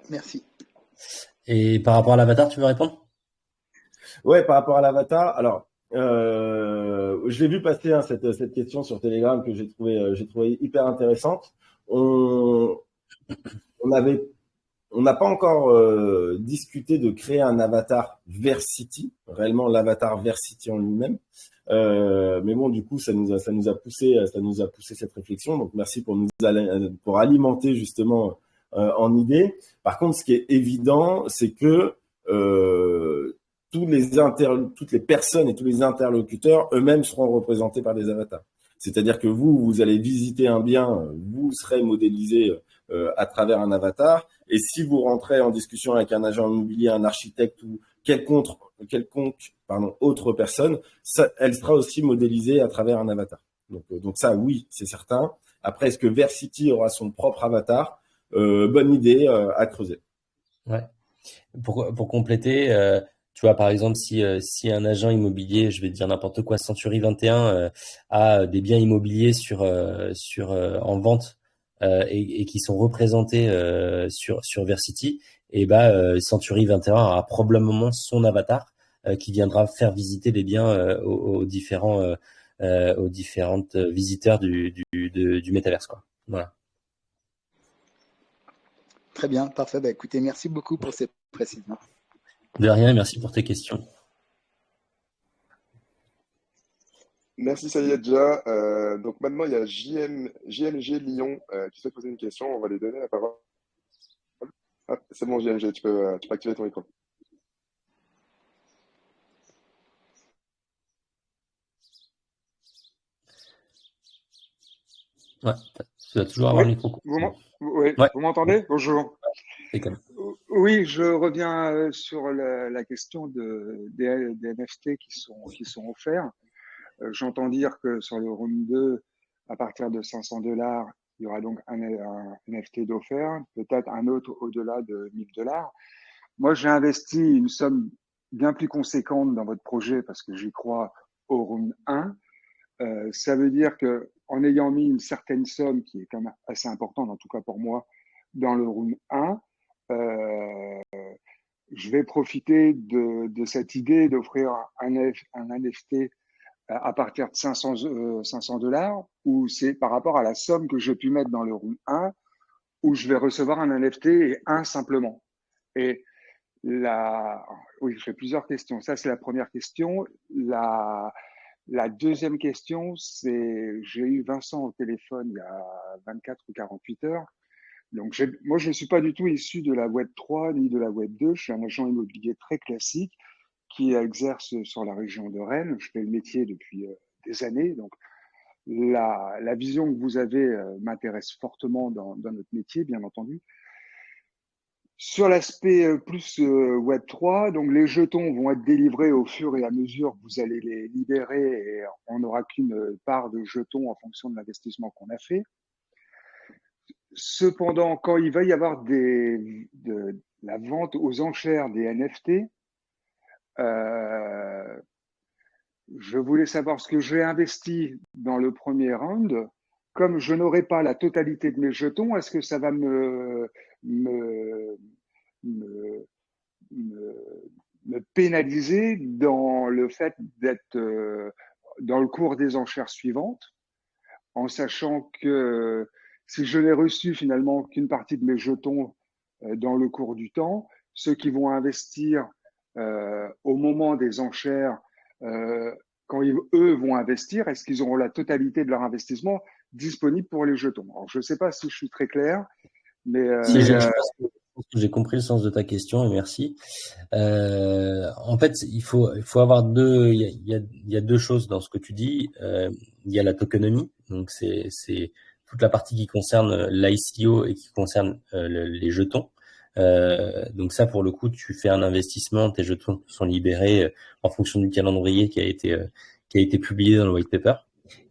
Merci. Et par rapport à l'avatar, tu veux répondre? Ouais, par rapport à l'avatar, alors je l'ai vu passer cette question sur Telegram que j'ai trouvé hyper intéressante. On n'a pas encore discuté de créer un avatar Versity, réellement l'avatar Versity en lui-même. Mais bon, du coup, ça nous a poussé cette réflexion. Donc, merci pour alimenter justement en idée. Par contre, ce qui est évident, c'est que toutes les personnes et tous les interlocuteurs eux-mêmes seront représentés par des avatars. C'est-à-dire que vous allez visiter un bien, vous serez modélisé à travers un avatar. Et si vous rentrez en discussion avec un agent immobilier, un architecte ou quelconque autre personne, elle sera aussi modélisée à travers un avatar. Donc ça, oui, c'est certain. Après, est-ce que Versity aura son propre avatar? Bonne idée à creuser. Ouais. Pour compléter, tu vois, par exemple, si un agent immobilier, je vais te dire n'importe quoi, Century 21 a des biens immobiliers en vente et qui sont représentés sur Versity, et Century 21 aura probablement son avatar qui viendra faire visiter les biens aux différentes visiteurs du métaverse, quoi. Voilà. Très bien, parfait. Bah, écoutez, merci beaucoup pour ces précisions. De rien, merci pour tes questions. Merci Sayedja. Donc maintenant, il y a JMG Lyon qui souhaite poser une question. On va lui donner la parole. Ah, c'est bon, JMG, tu peux activer ton micro. Ouais, tu dois toujours avoir le micro. Oui, Ouais. vous m'entendez? Bonjour. C'est comme... Oui, je reviens sur la question des NFT qui sont offerts. J'entends dire que sur le round 2, à partir de $500, il y aura donc un NFT d'offert, peut-être un autre au-delà de $1000. Moi, j'ai investi une somme bien plus conséquente dans votre projet parce que j'y crois au round 1. Ça veut dire que en ayant mis une certaine somme qui est quand même assez importante, en tout cas pour moi, dans le round 1, je vais profiter de cette idée d'offrir un NFT à partir de $500 ou c'est par rapport à la somme que j'ai pu mettre dans le round 1 où je vais recevoir un NFT et un simplement. Et oui, je fais plusieurs questions. Ça, c'est la première question. La deuxième question, c'est, j'ai eu Vincent au téléphone il y a 24 ou 48 heures. Donc, moi, je ne suis pas du tout issu de la Web 3 ni de la Web 2. Je suis un agent immobilier très classique qui exerce sur la région de Rennes. Je fais le métier depuis des années. Donc, la vision que vous avez m'intéresse fortement dans notre métier, bien entendu. Sur l'aspect plus Web3, donc les jetons vont être délivrés au fur et à mesure que vous allez les libérer et on n'aura qu'une part de jetons en fonction de l'investissement qu'on a fait. Cependant, quand il va y avoir la vente aux enchères des NFT, je voulais savoir ce que j'ai investi dans le premier round. Comme je n'aurai pas la totalité de mes jetons, est-ce que ça va me pénaliser dans le fait d'être dans le cours des enchères suivantes, en sachant que si je n'ai reçu finalement qu'une partie de mes jetons dans le cours du temps, ceux qui vont investir au moment des enchères, quand eux vont investir, est-ce qu'ils auront la totalité de leur investissement disponible pour les jetons. Alors, je ne sais pas si je suis très clair, mais Si, je pense que j'ai compris le sens de ta question et merci. En fait, il faut avoir il y a deux choses dans ce que tu dis. Il y a la tokenomie, donc c'est toute la partie qui concerne l'ICO et qui concerne les jetons. Donc ça, pour le coup, tu fais un investissement, tes jetons sont libérés en fonction du calendrier qui a été publié dans le white paper.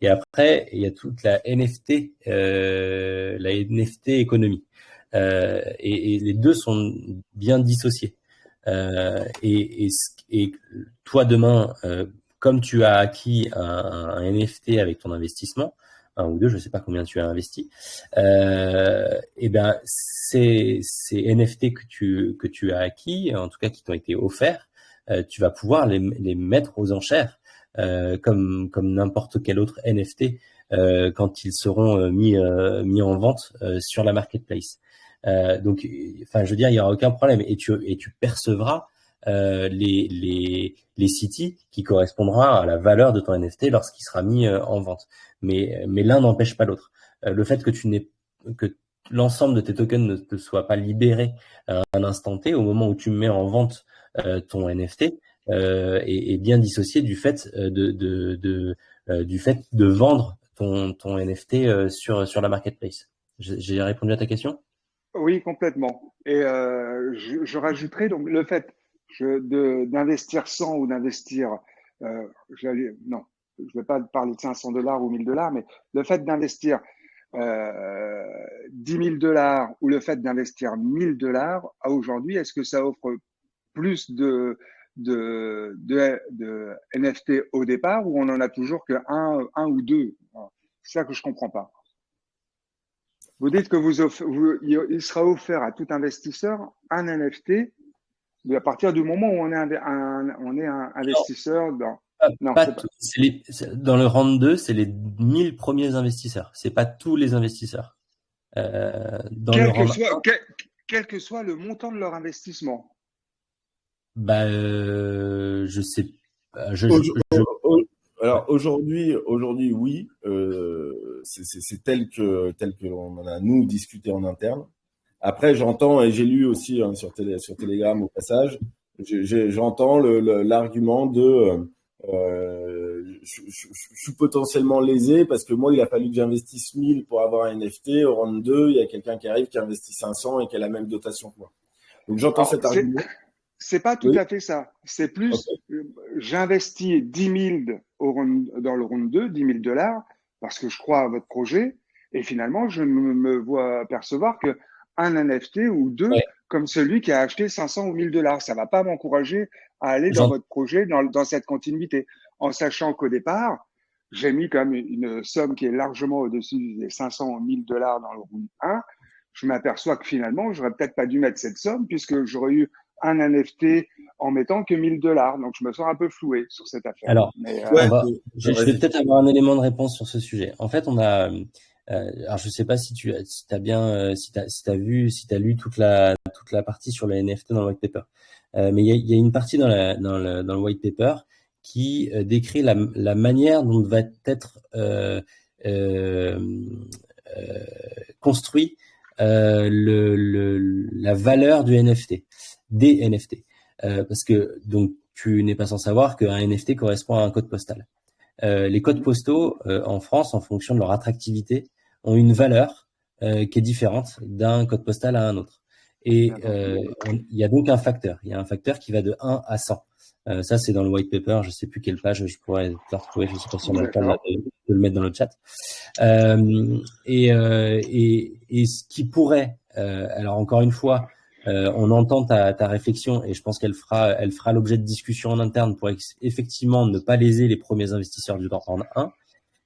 Et après, il y a toute la NFT économie. Et les deux sont bien dissociés. Et toi, demain, comme tu as acquis un NFT avec ton investissement, un ou deux, je sais pas combien tu as investi, et ben ces NFT que tu as acquis, en tout cas qui t'ont été offerts, tu vas pouvoir les mettre aux enchères, comme n'importe quel autre NFT, quand ils seront mis en vente sur la marketplace. Donc, enfin, je veux dire, il y aura aucun problème et tu percevras les cities qui correspondront à la valeur de ton NFT lorsqu'il sera mis en vente. Mais l'un n'empêche pas l'autre. Le fait que l'ensemble de tes tokens ne te soit pas libéré à un instant T, au moment où tu mets en vente ton NFT, est bien dissocié du fait du fait de vendre ton NFT sur la marketplace. J'ai répondu à ta question? oui, complètement. Et je rajouterais donc le fait d'investir 100 ou d'investir, non, je ne vais pas parler de $500 ou $1000, mais le fait d'investir $10 000 ou le fait d'investir $1000 à aujourd'hui, est-ce que ça offre plus de NFT au départ ou on en a toujours que un ou deux? C'est ça que je comprends pas. Vous dites que il sera offert à tout investisseur un NFT, mais à partir du moment où on est un investisseur dans. Non, dans le round 2, c'est les 1000 premiers investisseurs. C'est pas tous les investisseurs. Quel que soit le montant de leur investissement. Je sais. Alors aujourd'hui, oui, c'est tel que l'on en a nous discuté en interne. Après, j'entends et j'ai lu aussi sur Telegram au passage, j'entends l'argument de je suis potentiellement lésé parce que moi il a fallu que j'investisse 1000 pour avoir un NFT. Au round 2, il y a quelqu'un qui arrive qui investit 500 et qui a la même dotation que moi. Donc j'entends cet argument. C'est pas tout à fait ça. C'est plus, j'investis 10 000 dans le round 2, $10 000, parce que je crois à votre projet. Et finalement, je me vois percevoir que un NFT ou deux, comme celui qui a acheté 500 ou $1000. Ça va pas m'encourager à aller dans votre projet, dans cette continuité. En sachant qu'au départ, j'ai mis quand même une somme qui est largement au-dessus des 500 ou $1000 dans le round 1. Je m'aperçois que finalement, j'aurais peut-être pas dû mettre cette somme puisque j'aurais eu un NFT en mettant que $1000. Donc, je me sens un peu floué sur cette affaire. Alors, je vais peut-être avoir un élément de réponse sur ce sujet. En fait, on a, alors je sais pas si t'as bien, si t'as lu toute la partie sur les NFT dans le white paper. Mais il y a une partie dans le white paper qui décrit la manière dont va être construit la valeur du NFT, des NFT, parce que donc tu n'es pas sans savoir qu'un NFT correspond à un code postal. Les codes postaux en France, en fonction de leur attractivité, ont une valeur qui est différente d'un code postal à un autre. Et il y a donc un facteur. Il y a un facteur qui va de 1 à 100. Ça, c'est dans le white paper. Je sais plus quelle page je pourrais le retrouver. Je sais pas si on a le temps de le mettre dans le chat. Et ce qui pourrait, alors encore une fois, on entend ta réflexion et je pense qu'elle fera l'objet de discussions en interne pour effectivement ne pas léser les premiers investisseurs du round 1.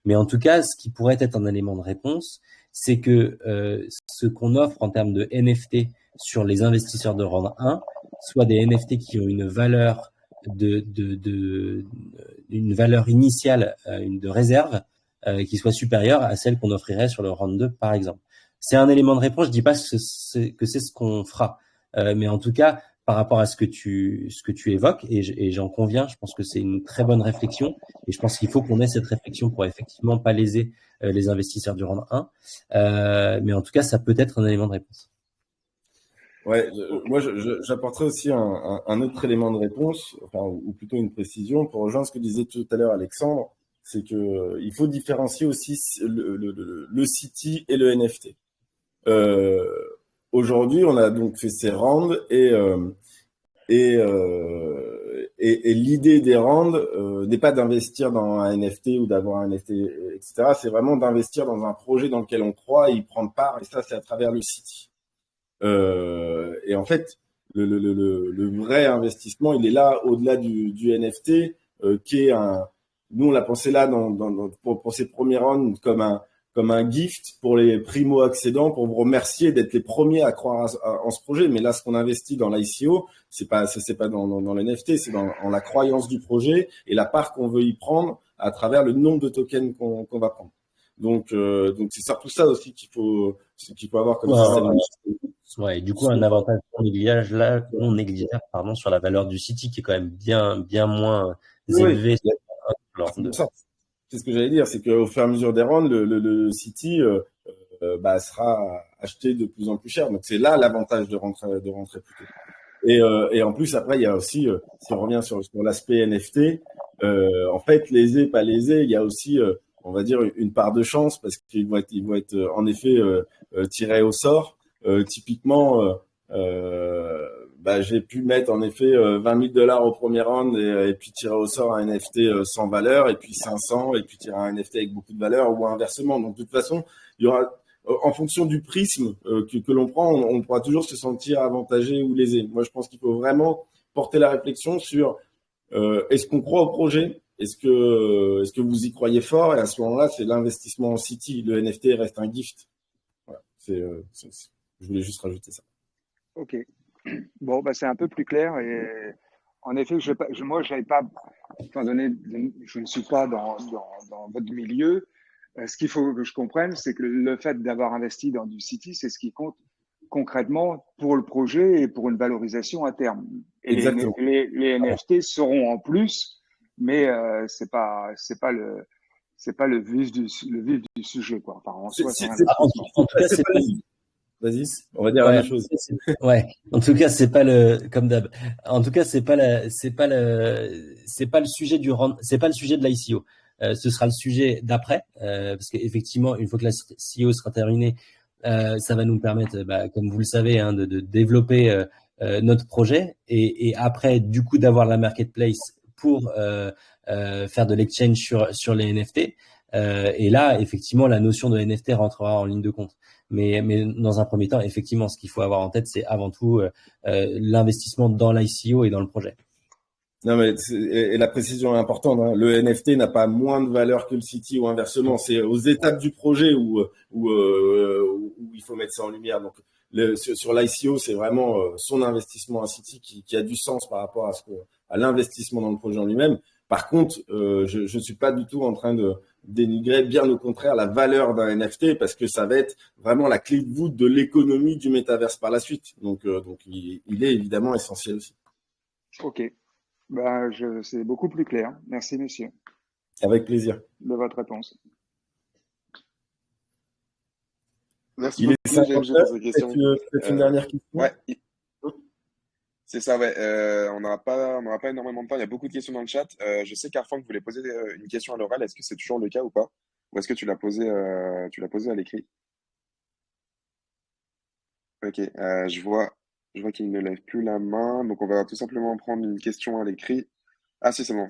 Mais en tout cas, ce qui pourrait être un élément de réponse, c'est que ce qu'on offre en termes de NFT sur les investisseurs de round 1 soit des NFT qui ont une valeur une valeur initiale, de réserve, qui soit supérieure à celle qu'on offrirait sur le round 2, par exemple. C'est un élément de réponse. Je dis pas que c'est ce qu'on fera, mais en tout cas, par rapport à ce que tu évoques, et j'en conviens, je pense que c'est une très bonne réflexion, et je pense qu'il faut qu'on ait cette réflexion pour effectivement pas léser les investisseurs du round 1. Mais en tout cas, ça peut être un élément de réponse. Ouais, moi j'apporterais aussi un autre élément de réponse, enfin, ou plutôt une précision pour rejoindre ce que disait tout à l'heure Alexandre, c'est que il faut différencier aussi le City et le NFT. Aujourd'hui, on a donc fait ces rounds et l'idée des rounds n'est pas d'investir dans un NFT ou d'avoir un NFT, etc. C'est vraiment d'investir dans un projet dans lequel on croit et y prendre part, et ça c'est à travers le City. Et en fait, le vrai investissement, il est là au-delà du NFT, qui est nous on l'a pensé là pour ces premiers rounds comme un gift pour les primo-accédants, pour vous remercier d'être les premiers à croire en ce projet. Mais là, ce qu'on investit dans l'ICO, c'est pas dans le NFT, c'est en la croyance du projet et la part qu'on veut y prendre à travers le nombre de tokens qu'on va prendre. Donc c'est surtout ça aussi qu'il faut avoir comme système. Ouais, et du coup, un avantage non négligeable, pardon, sur la valeur du City qui est quand même bien moins élevé. C'est ce que j'allais dire, c'est qu'au fur et à mesure des rounds, le City sera acheté de plus en plus cher. Donc c'est là l'avantage de rentrer plus tôt. Et en plus après il y a aussi, si on revient sur l'aspect NFT, en fait lésé pas lésé, il y a aussi on va dire une part de chance parce qu'ils vont être en effet tirés au sort. Typiquement, j'ai pu mettre en effet $20 000 au premier round et puis tirer au sort un NFT sans valeur et puis 500 et puis tirer un NFT avec beaucoup de valeur ou inversement. Donc de toute façon, il y aura en fonction du prisme que l'on prend, on pourra toujours se sentir avantagé ou lésé. Moi, je pense qu'il faut vraiment porter la réflexion sur est-ce qu'on croit au projet, est-ce que vous y croyez fort, et à ce moment-là, c'est l'investissement en City. Le NFT reste un gift. Voilà, je voulais juste rajouter ça. Ok. Bon, c'est un peu plus clair. Et en effet, moi, j'avais pas, étant donné que je ne suis pas dans votre milieu, ce qu'il faut que je comprenne, c'est que le fait d'avoir investi dans du City, c'est ce qui compte concrètement pour le projet et pour une valorisation à terme. Et les NFT seront en plus, mais c'est pas le vif du sujet, quoi. Enfin, en soi, Vas-y, on va dire la même chose. Ouais. En tout cas, c'est pas comme d'hab. En tout cas, c'est pas le sujet c'est pas le sujet de l'ICO. Ce sera le sujet d'après, parce qu'effectivement, une fois que l'ICO sera terminée, ça va nous permettre, comme vous le savez, de développer notre projet et après, du coup, d'avoir la marketplace pour faire de l'exchange sur les NFT. Et là, effectivement, la notion de NFT rentrera en ligne de compte. Mais dans un premier temps, effectivement, ce qu'il faut avoir en tête, c'est avant tout l'investissement dans l'ICO et dans le projet. Non, mais et la précision est importante. Hein. Le NFT n'a pas moins de valeur que le City ou inversement. C'est aux étapes du projet où il faut mettre ça en lumière. Donc sur l'ICO, c'est vraiment son investissement à City qui a du sens par rapport à l'investissement dans le projet en lui-même. Par contre, je suis pas du tout en train de dénigrer, bien au contraire, la valeur d'un NFT parce que ça va être vraiment la clé de voûte de l'économie du métaverse par la suite. Donc il est évidemment essentiel aussi. Ok. C'est beaucoup plus clair. Merci, messieurs. Avec plaisir. De votre réponse. Merci beaucoup, James, pour cette question. Peut-être une dernière question. Ouais. C'est ça, ouais. On n'aura pas énormément de temps. Il y a beaucoup de questions dans le chat. Je sais qu'Arfang voulait poser une question à l'oral. Est-ce que c'est toujours le cas ou pas? Ou est-ce que tu l'as posé à l'écrit? Ok. Je vois qu'il ne lève plus la main. Donc, on va tout simplement prendre une question à l'écrit. Ah, si, c'est bon.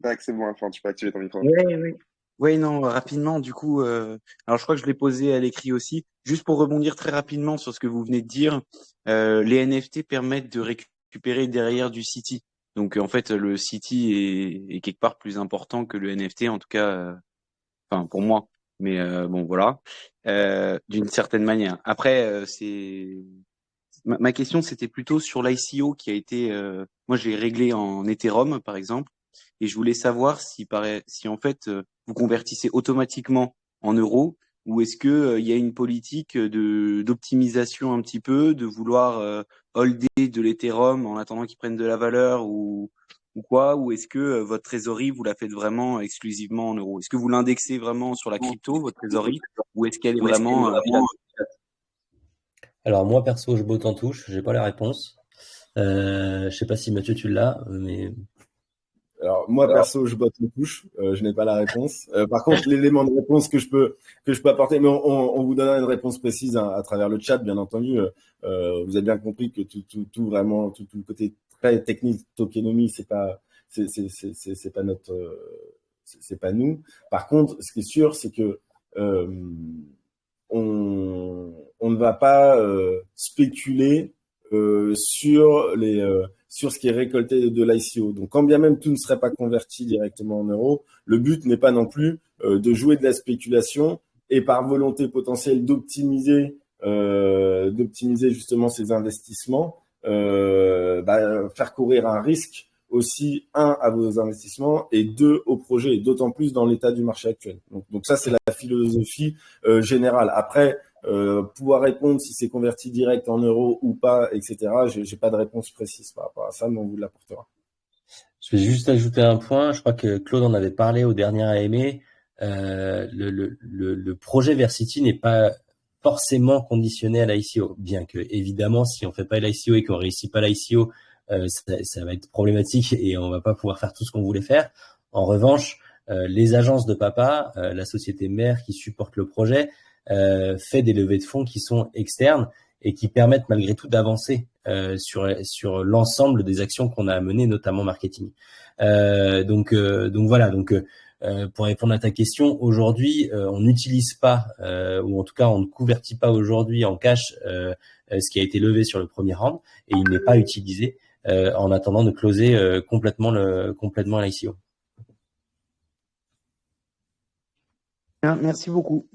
Tac, c'est bon, Arfang, tu peux activer ton micro. Oui. Oui, non, rapidement, du coup, alors je crois que je l'ai posé à l'écrit aussi. Juste pour rebondir très rapidement sur ce que vous venez de dire, les NFT permettent de récupérer derrière du City. Donc, en fait, le City est quelque part plus important que le NFT, en tout cas, enfin, pour moi. Mais bon, voilà, d'une certaine manière. Après, ma question, c'était plutôt sur l'ICO qui a été, moi, j'ai réglé en Ethereum, par exemple. Et je voulais savoir si en fait vous convertissez automatiquement en euros ou est-ce que il y a une politique d'optimisation un petit peu, de vouloir holder de l'Ethereum en attendant qu'ils prennent de la valeur ou quoi, ou est-ce que votre trésorerie vous la faites vraiment exclusivement en euros? Est-ce que vous l'indexez vraiment sur la crypto, votre trésorerie, ou est-ce qu'elle est vraiment fiat? Alors moi perso, je botte en touche, j'ai pas la réponse. Je sais pas si Mathieu tu l'as, mais Alors moi perso, je botte en touche, je n'ai pas la réponse. Par contre, l'élément de réponse que je peux apporter, mais on vous donnera une réponse précise à travers le chat, bien entendu. Vous avez bien compris que tout vraiment tout le côté très technique tokenomie, c'est pas notre c'est pas nous. Par contre, ce qui est sûr, c'est que on ne va pas spéculer sur ce qui est récolté de l'ICO. Donc, quand bien même tout ne serait pas converti directement en euros, le but n'est pas non plus de jouer de la spéculation et par volonté potentielle d'optimiser justement ces investissements, faire courir un risque aussi, à vos investissements et deux, au projet, d'autant plus dans l'état du marché actuel. Donc ça, c'est la philosophie générale. Après, pouvoir répondre si c'est converti direct en euros ou pas, etc. J'ai pas de réponse précise par rapport à ça, mais on vous l'apportera. je vais juste ajouter un point. Je crois que Claude en avait parlé au dernier AMA. Le projet Versity n'est pas forcément conditionné à l'ICO, bien que évidemment, si on fait pas l'ICO et qu'on réussit pas l'ICO, ça va être problématique et on va pas pouvoir faire tout ce qu'on voulait faire. En revanche, les agences de papa, la société mère qui supporte le projet, fait des levées de fonds qui sont externes et qui permettent malgré tout d'avancer sur l'ensemble des actions qu'on a menées, notamment marketing. Donc voilà. Donc pour répondre à ta question, aujourd'hui, on n'utilise pas, ou en tout cas, on ne convertit pas aujourd'hui en cash ce qui a été levé sur le premier round, et il n'est pas utilisé en attendant de closer complètement l'ICO. Bien, merci beaucoup.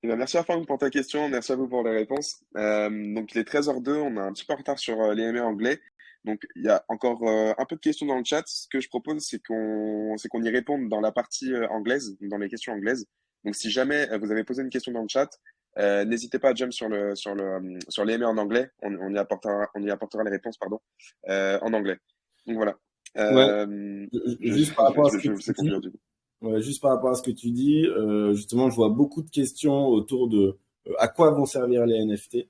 Eh bien, merci à Franck pour ta question, merci à vous pour les réponses. Donc il est 13h02, on a un petit peu en retard sur les MA anglais. Donc il y a encore un peu de questions dans le chat. Ce que je propose, c'est qu'on y réponde dans la partie anglaise, dans les questions anglaises. Donc si jamais vous avez posé une question dans le chat, n'hésitez pas à jump sur les MA en anglais. On y apportera les réponses, pardon, en anglais. Donc voilà. Juste par rapport à ce que je vous sais conclure du coup. Ouais, juste par rapport à ce que tu dis, justement, je vois beaucoup de questions autour de à quoi vont servir les NFT.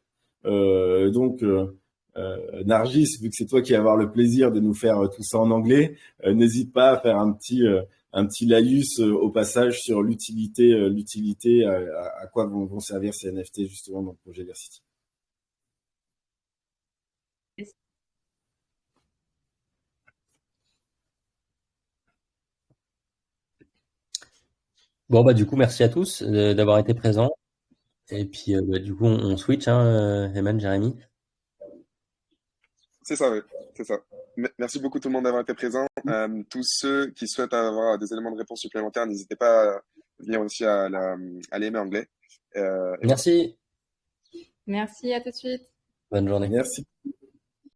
Nargis, vu que c'est toi qui vas avoir le plaisir de nous faire tout ça en anglais, n'hésite pas à faire un petit laïus au passage sur l'utilité, à quoi vont servir ces NFT justement dans le projet Versity. Bon, bah, du coup, merci à tous d'avoir été présents. Et puis, du coup, on switch, hein, Eman, Jérémy. C'est ça, oui. C'est ça. Merci beaucoup tout le monde d'avoir été présent. Tous ceux qui souhaitent avoir des éléments de réponse supplémentaires, n'hésitez pas à venir aussi à l'AMA anglais. Merci. Merci, à tout de suite. Bonne journée. Merci.